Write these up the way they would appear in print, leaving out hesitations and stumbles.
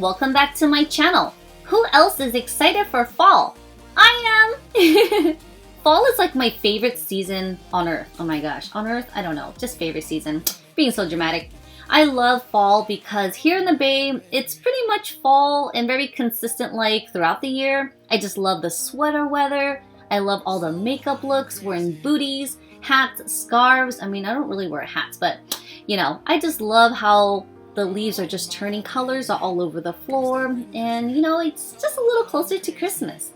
welcome back to my channel. Who else is excited for fall? I am! Fall is like my favorite season on earth. Oh my gosh, on earth? I don't know, just favorite season. Being so dramatic. I love fall because here in the Bay, it's pretty much fall and very consistent like throughout the year. I just love the sweater weather. I love all the makeup looks, wearing booties, hats, scarves. I mean, I don't really wear hats, but you know, I just love how the leaves are just turning colors all over the floor, and you know, it's just a little closer to Christmas.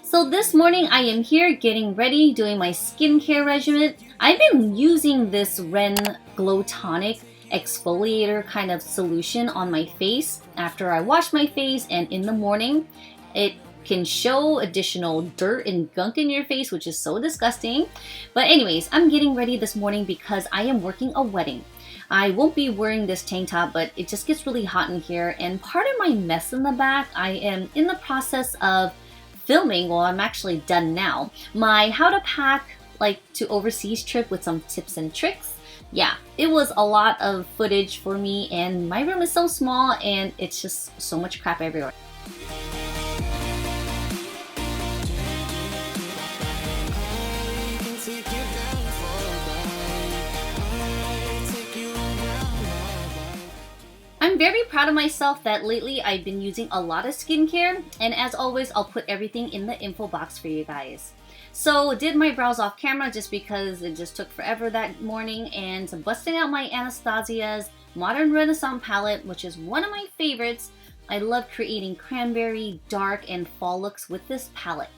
So this morning I am here getting ready, doing my skincare regimen. I've been using this Ren Glow Tonic exfoliator kind of solution on my face after I wash my face, and in the morning it can show additional dirt and gunk in your face, which is so disgusting. But anyways, I'm getting ready this morning because I am working a wedding. I won't be wearing this tank top, but it just gets really hot in here, and part of my mess in the back, I am in the process of filming, well, I'm actually done now, my how to pack like to overseas trip with some tips and tricks. Yeah, it was a lot of footage for me, and my room is so small and it's just so much crap everywhere. I'm very proud of myself that lately I've been using a lot of skincare, and as always, I'll put everything in the info box for you guys. So did my brows off camera just because it just took forever that morning, and busting out my Anastasia's Modern Renaissance palette, which is one of my favorites. I love creating cranberry, dark, and fall looks with this palette.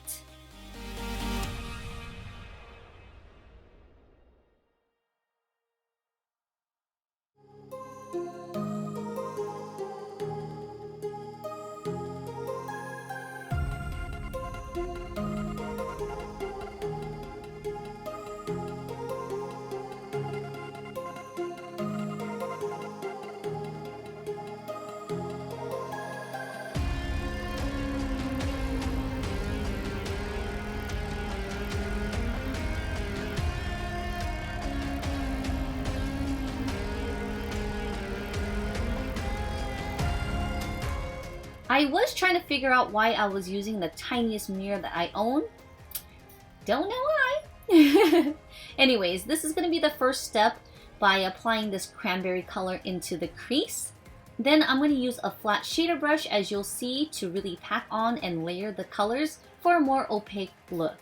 I was trying to figure out why I was using the tiniest mirror that I own. Don't know why. Anyways, this is going to be the first step by applying this cranberry color into the crease. Then I'm going to use a flat shader brush, as you'll see, to really pack on and layer the colors for a more opaque look.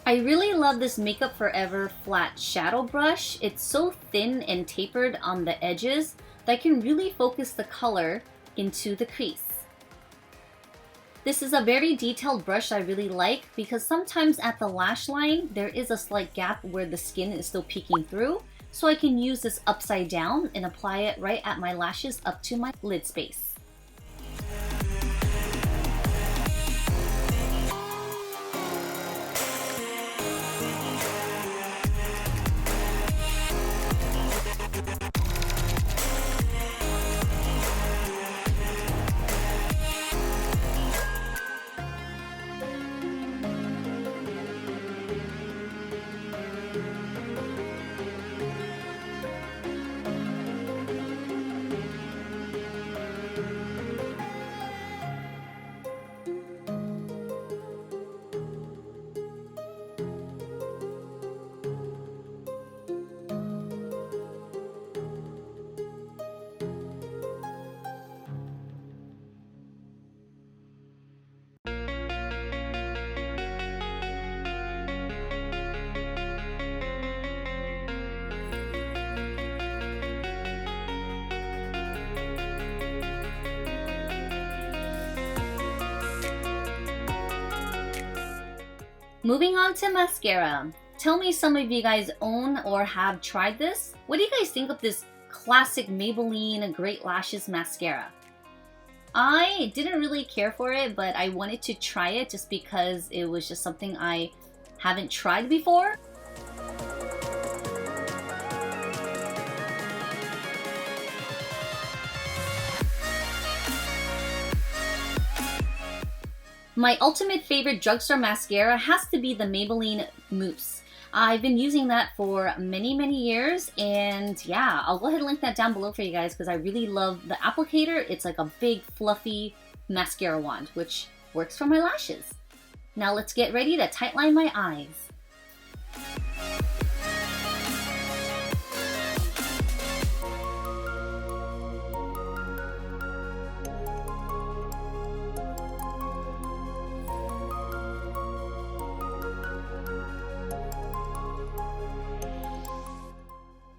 I really love this Makeup Forever flat shadow brush. It's so thin and tapered on the edges that I can really focus the color into the crease. This is a very detailed brush I really like because sometimes at the lash line there is a slight gap where the skin is still peeking through, so I can use this upside down and apply it right at my lashes up to my lid space. Moving on to mascara. Tell me some of you guys own or have tried this. What do you guys think of this classic Maybelline Great Lashes mascara? I didn't really care for it, but I wanted to try it just because it was just something I haven't tried before. My ultimate favorite drugstore mascara has to be the Maybelline Mousse. I've been using that for many years, and yeah, I'll go ahead and link that down below for you guys because I really love the applicator. It's like a big fluffy mascara wand, which works for my lashes. Now let's get ready to tightline my eyes.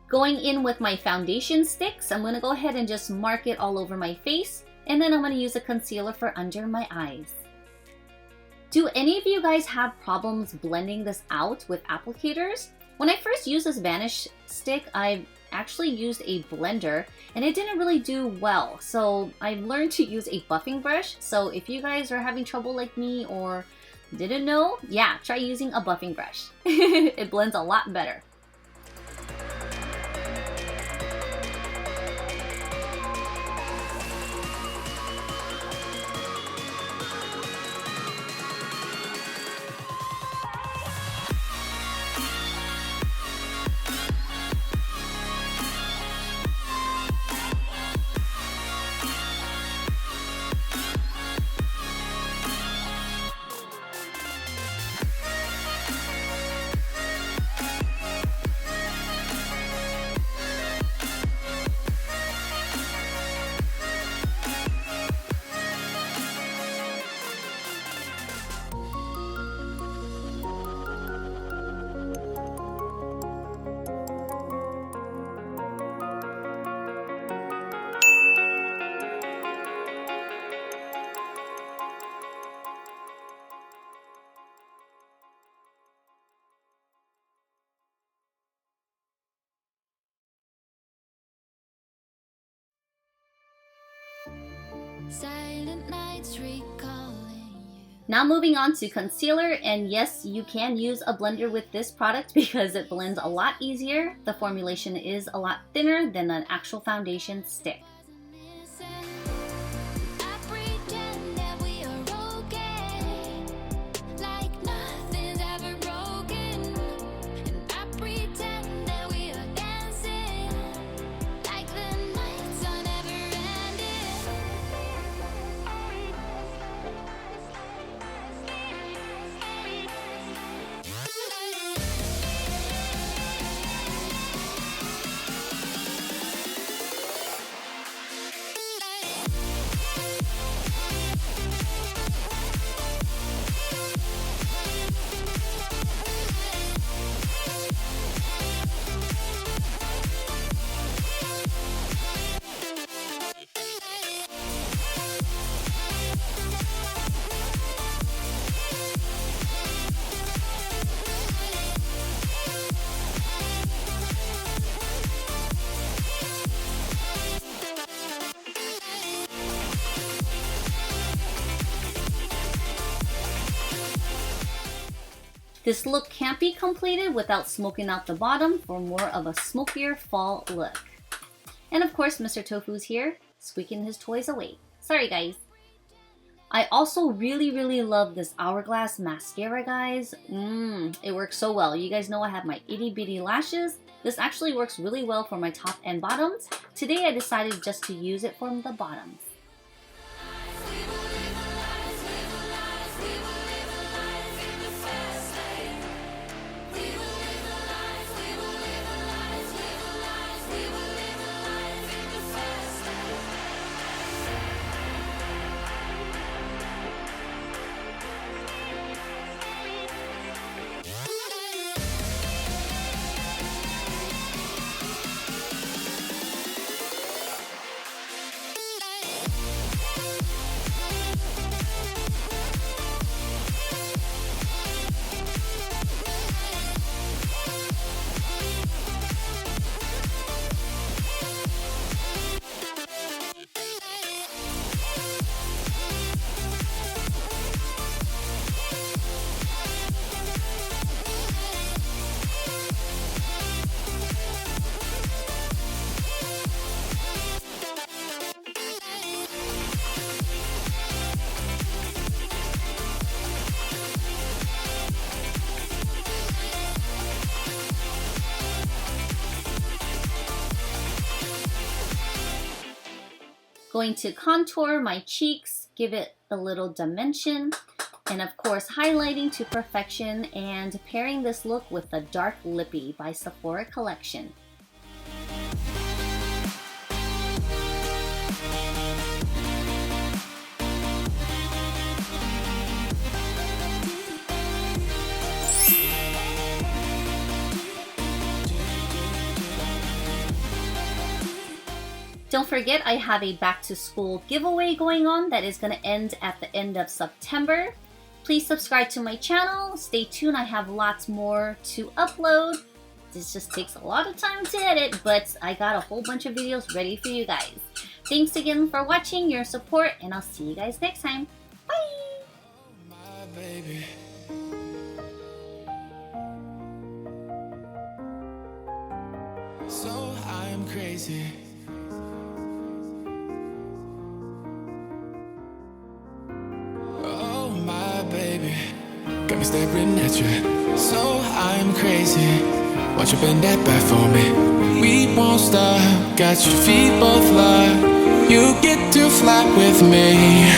Going in with my foundation sticks, I'm going to go ahead and just mark it all over my face, and then I'm going to use a concealer for under my eyes. Do any of you guys have problems blending this out with applicators? When I first used this Vanish stick, I actually used a blender and it didn't really do well. So I've learned to use a buffing brush. So if you guys are having trouble like me or didn't know, yeah, try using a buffing brush. It blends a lot better. Silent nights recalling you. Now moving on to concealer, and yes, you can use a blender with this product because it blends a lot easier. The formulation is a lot thinner than an actual foundation stick. This look can't be completed without smoking out the bottom for more of a smokier fall look. And of course, Mr. Tofu's here, squeaking his toys away. Sorry guys. I also really love this Hourglass mascara, guys. It works so well. You guys know I have my itty bitty lashes. This actually works really well for my top and bottoms. Today I decided just to use it for the bottoms. Going to contour my cheeks, give it a little dimension, and of course highlighting to perfection and pairing this look with the Dark Lippy by Sephora collection. Don't forget, I have a back to school giveaway going on that is going to end at the end of September. Please subscribe to my channel. Stay tuned. I have lots more to upload. This just takes a lot of time to edit, but I got a whole bunch of videos ready for you guys. Thanks again for watching, your support, and I'll see you guys next time. Bye! My baby. So I'm crazy. Oh my baby, got me staring at you. So I'm crazy. Watch you bend that back for me. We won't stop. Got your feet both locked. You get to fly with me.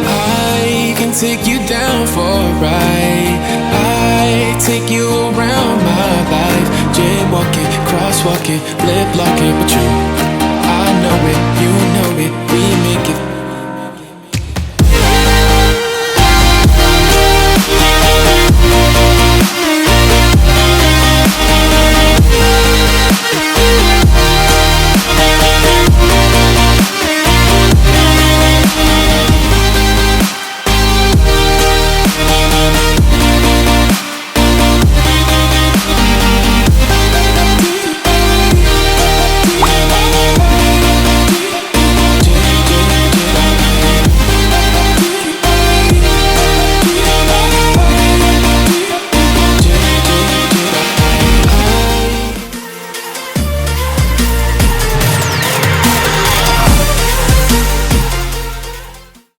I can take you down for a ride. I take you around my life. Jaywalking, crosswalking, lip locking with you. I know it, you know it, we